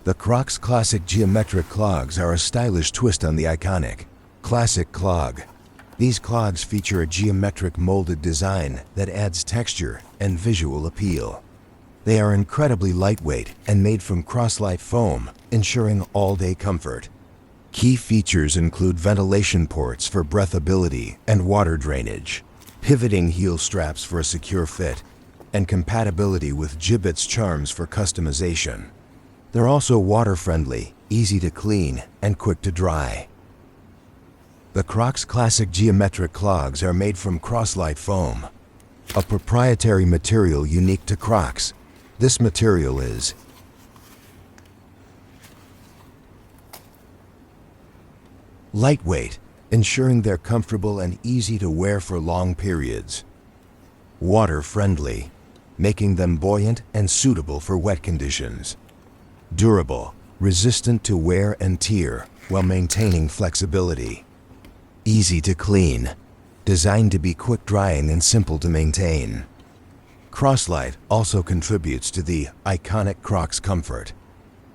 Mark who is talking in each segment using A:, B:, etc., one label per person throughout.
A: The Crocs Classic Geometric Clogs are a stylish twist on the iconic Classic Clog. These clogs feature a geometric molded design that adds texture and visual appeal. They are incredibly lightweight and made from Croslite foam, ensuring all-day comfort. Key features include ventilation ports for breathability and water drainage, pivoting heel straps for a secure fit, and compatibility with Jibbitz charms for customization. They're also water-friendly, easy to clean, and quick to dry. The Crocs Classic Geometric Clogs are made from Croslite foam, a proprietary material unique to Crocs. This material is lightweight, ensuring they're comfortable and easy to wear for long periods. Water-friendly, making them buoyant and suitable for wet conditions. Durable, resistant to wear and tear while maintaining flexibility. Easy to clean, designed to be quick drying and simple to maintain. Croslite also contributes to the iconic Crocs comfort,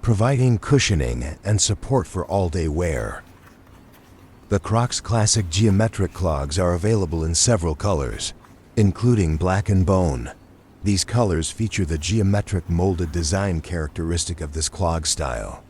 A: providing cushioning and support for all-day wear. The Crocs Classic Geometric Clogs are available in several colors, including black and bone. These colors feature the geometric molded design characteristic of this clog style.